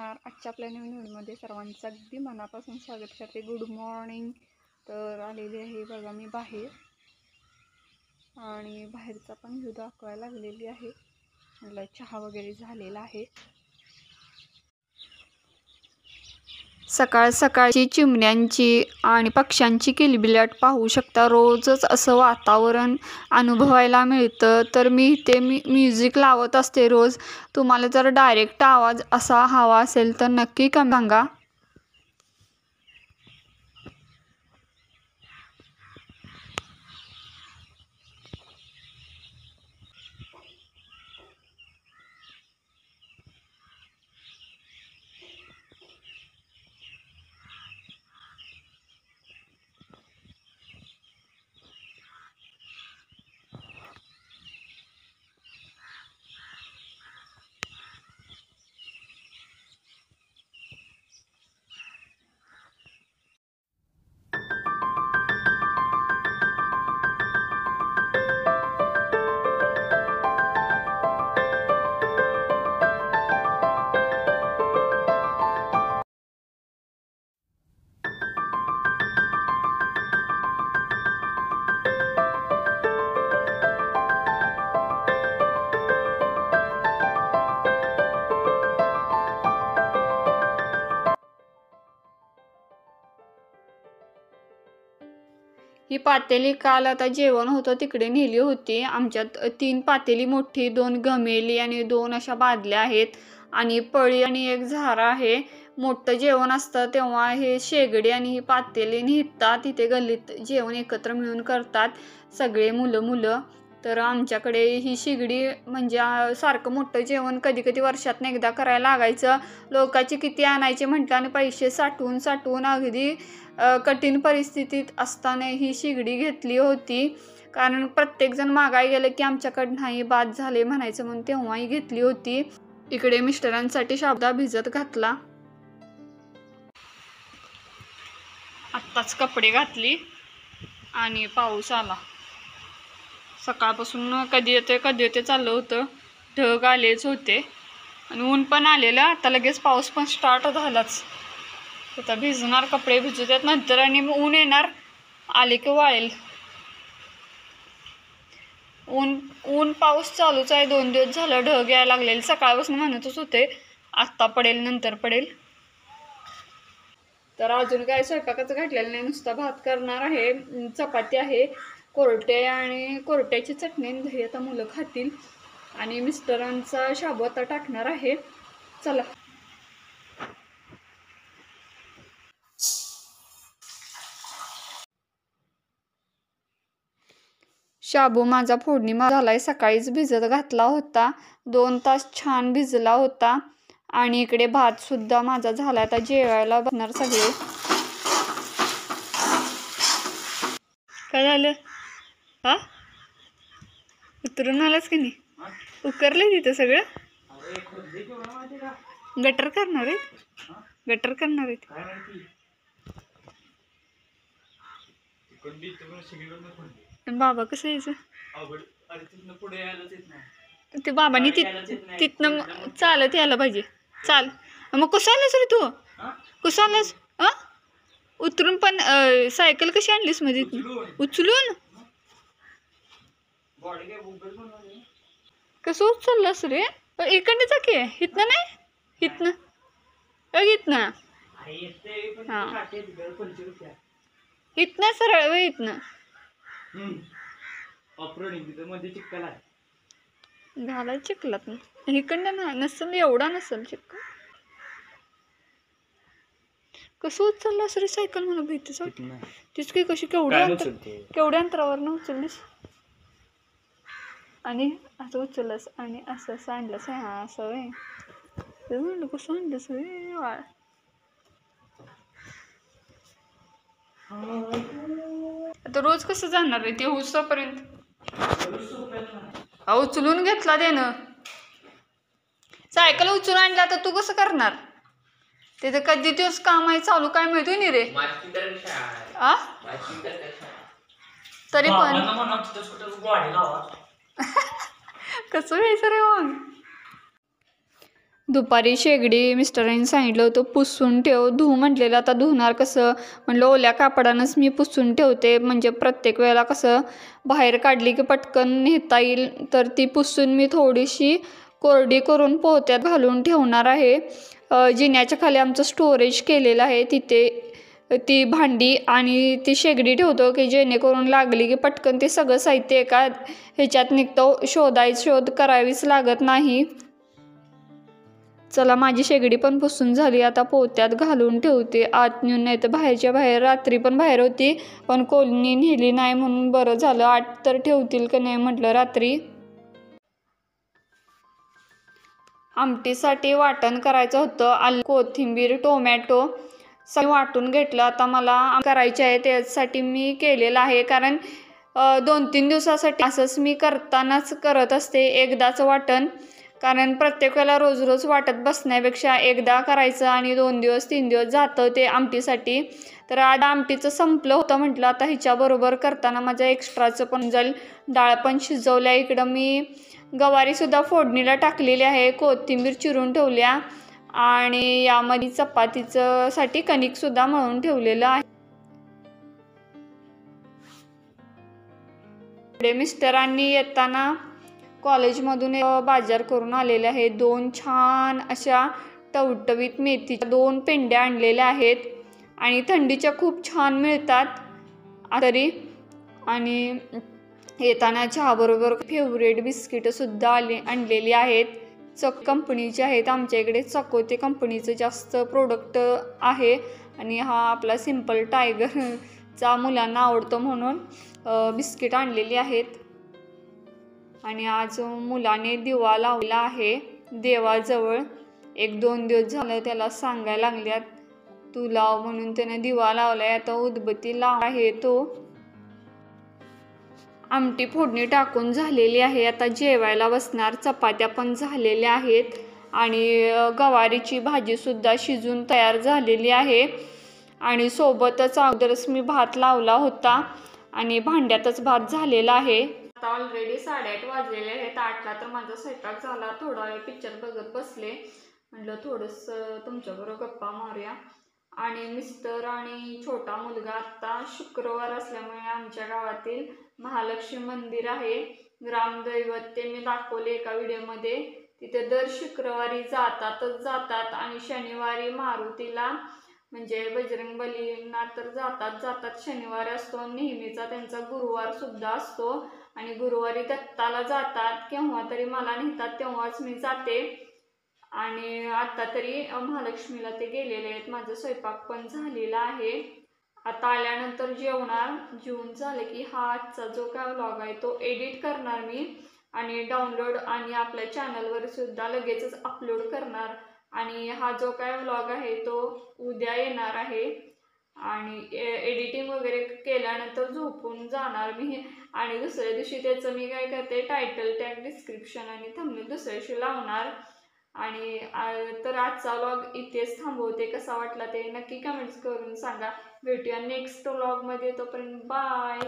नमस्कार. आजच्या आपल्या नवीन व्हिडिओमध्ये सर्वांचं अगदी मनापासून स्वागत करते. Good morning. तर आलेली आहे बघा मी बाहेर आणि बाहेरचा पण व्ह्यू दाखवायला लागलेली आहे. मला चहा वगैरे झालेला आहे. सकाळ सकाळची चिमण्यांची आणि पक्ष्यांची किलबिलाट पाहू शकता. रोजच असं वातावरण अनुभवायला मिळतं. तर मी इथे म्युझिक लावत असते रोज. तुम्हाला जर डायरेक्ट आवाज असा हवा असेल तर नक्की सांगा. ही पातेली काल आता जेवण होतं तिकडे नेली होती. आमच्यात 3 पातेली मोठी, 2 घमेली आणि 2 अशा बादल्या आहेत आणि पळी आणि एक झारा आहे. मोठं जेवण असतं तेव्हा हे शेगडी आणि ही पातेली नेतात. तिथे गल्लीत जेवण एकत्र मिळून करतात सगळे मुलं. तर आमच्याकडे ही शेगडी म्हणजे सारखं मोठं जेवण कधी कधी वर्षातून एकदा करायला लागायचं. लोकांची किती आणायचे म्हटलं आणि पैसे साठवून अगदी कठीण परिस्थितीत असताना ही शेगडी घेतली होती. कारण प्रत्येकजण मागाय गेलं की आमच्याकडं नाही, बाद झाले म्हणायचं, म्हणून तेव्हाही घेतली होती. इकडे मिस्टरांसाठी शाबुदा भिजत घातला. आत्ताच कपडे घातली आणि पाऊस आला. सकाळपासून कधी येते चाललं होतं. ढग आलेच होते आणि ऊन पण आलेलं. आता लगेच पाऊस पण स्टार्ट झालाच. आता भिजणार, कपडे भिजू देत नंतर आणि ऊन येणार, आले की वाळेल. ऊन पाऊस चालूच आहे. 2 दिवस झालं ढग यायला लागलेले. सकाळपासून म्हणतच होते आत्ता पडेल नंतर पडेल. तर अजून काय स्वयंपाकाचं घातलेलं नाही, नुसता भात करणार आहे. चपाती आहे, कोरटे आणि कोरट्याची चटणी दही आता मुलं खातील आणि मिस्टरांचा शाबू आता टाकणार आहे. चला. शाबू माझा फोडणी झालाय. सकाळीच भिजत घातला होता, 2 तास छान भिजला होता आणि इकडे भात सुद्धा माझा झाला. आता जेवायला बसणार सगळे. काय झालं? हा, उतरून आलास की नाही? उकरले तिथं सगळं. गटर करणार आहेत. बाबा कसं यायचं? ते बाबांनी तिथनं चालत यायला पाहिजे. चाल मग कसं आलास रे तू? कसं आलास? उतरून पण सायकल कशी आणलीस मध्ये उचलून? कसं उचललास रे? इकडे जा की, इथनं नाही, इथनं हा, इथनं सरळ व इथनं घालाय चिखलात. इकडनं ना नसेल, एवढा नसेल चिखल. कसं उचललास रे सायकल? मला भीतीच वाटते. तीच काही कशी केवढ्या अंतरावर न उचललीस आणि असं उचललंस आणि असं आणलंस. हा असं वय म्हणलं, कसं आणलंस रे? आता रोज कसं जाणार रे ते उसापर्यंत? उचलून घेतला त्यानं सायकल, उचलून आणला तर तू कसं करणार? तिथे कधी दिवस काम आहे चालू काय माहिती नाही रे. तरी पण कसं व्हायचं रे मग? दुपारी शेगडी मिस्टरांनी सांगितलं होतं पुसून ठेव, धुऊ म्हटलेलं. आता धुणार कसं? म्हणलं ओल्या कापडानंच मी पुसून ठेवते, म्हणजे प्रत्येक वेळेला कसं बाहेर काढली की पटकन नेता येईल. तर ती पुसून मी थोडीशी कोरडी करून पोत्यात घालून ठेवणार आहे. जिन्याच्या खाली आमचं स्टोरेज केलेलं आहे, तिथे ती भांडी आणि ती शेगडी ठेवतो की जेणेकरून लागली की पटकन ते सगळं साहित्य एका ह्याच्यात निघतं, शोध करावीच लागत नाही. चला, माझी शेगडी पण पुसून झाली. आता पोत्यात घालून ठेवते आत नेऊन, नाही तर बाहेरच्या बाहेर. रात्री पण बाहेर होती, पण कोणी नेली नाही म्हणून बरं झालं. आत तर ठेवतील का नाही म्हटलं रात्री. आमटीसाठी वाटण करायचं होतं. आलं, कोथिंबीर, टोमॅटो सगळं वाटून घेतलं. आता मला करायचे आहे, त्यासाठी मी केलेलं आहे. कारण 2-3 दिवसासाठी असंच मी करतानाच करत असते एकदाचं वाटण. कारण प्रत्येक वेळेला रोज रोज वाटत बसण्यापेक्षा एकदा करायचं आणि 2 दिवस 3 दिवस जातं ते आमटीसाठी. तर आज आमटीचं संपलं होतं, म्हटलं आता हिच्याबरोबर करताना माझ्या एक्स्ट्राचं पण जाईल. डाळ पण शिजवल्या. इकडं मी गवारीसुद्धा फोडणीला टाकलेली आहे, कोथिंबीर चिरून ठेवल्या आणि यामध्ये चपातीचं साठी कणिकसुद्धा मळून ठेवलेलं आहे. मिस्टरांनी येताना कॉलेजमधून बाजार करून आलेले आहेत. 2 छान अशा टवटवीत मेथीच्या 2 पेंड्या आणलेल्या आहेत आणि थंडीच्या खूप छान मिळतात तरी. आणि येताना चहाबरोबर फेवरेट बिस्किटंसुद्धा आणलेली आहेत. कंपनीचे आहेत. आमच्या इकडे चकोते कंपनीचं जास्त प्रोडक्ट आहे आणि हा आपला सिम्पल टायगरचा मुलांना आवडतो म्हणून बिस्किट आणलेली आहेत. आणि आज मुलाने दिवा लावला आहे देवाजवळ. 1-2 दिवस झालं त्याला सांगायला लागल्यात तू लाव म्हणून, त्याने दिवा लावलाय. आता उदबत्ती लाव आहे तो. आमटी फोडणी टाकून झालेली आहे. आता जेवायला बसणार. चपात्या पण झालेल्या आहेत आणि गवारीची भाजीसुद्धा शिजून तयार झालेली आहे. आणि सोबतच अगोदरच मी भात लावला होता आणि भांड्यातच भात झालेला आहे. आता ऑलरेडी 8:30 वाजलेले आहेत. 8ला तर माझा स्वयंपाक झाला. थोडा वेळ पिक्चर बघत बसले. म्हटलं थोडंसं तुमच्याबरोबर गप्पा मारूया. आणि मिस्टर आणि छोटा मुलगा, आत्ता शुक्रवार असल्यामुळे आमच्या गावातील महालक्ष्मी मंदिर आहे, ग्रामदैवत, ते मी दाखवले एका व्हिडिओमध्ये. तिथे दर शुक्रवारी जातात आणि शनिवारी मारुतीला म्हणजे बजरंगबलींना तर जातात. शनिवारी असतो नेहमीचा त्यांचा, गुरुवारसुद्धा असतो आणि गुरुवारी दत्ताला जातात. केव्हा तरी मला नेतात तेव्हाच मी जाते. आणि आत्ता तरी महालक्ष्मीला ते गेलेले आहेत. माझा स्वयंपाक पण झालेला आहे. आता आल्यानंतर जेवणार. जेवून झालं की हा आजचा जो काय व्लॉग आहे तो एडिट करणार मी आणि डाउनलोड आणि आपल्या चॅनलवर सुद्धा लगेचच अपलोड करणार. आणि हा जो काय व्लॉग आहे तो उद्या येणार आहे. आणि एडिटिंग वगैरे केल्यानंतर झोपून जाणार मी. आणि दुसऱ्या दिवशी त्याचं मी काय करते, टायटल टॅग, डिस्क्रिप्शन आणि थंबनेल दुसऱ्या दिवशी लावणार. आणि तर आजचा व्लॉग इथेच थांबवते. कसा वाटला ते नक्की कमेंट्स करून सांगा. भेटूया नेक्स्ट व्लॉगमध्ये. तोपर्यंत बाय.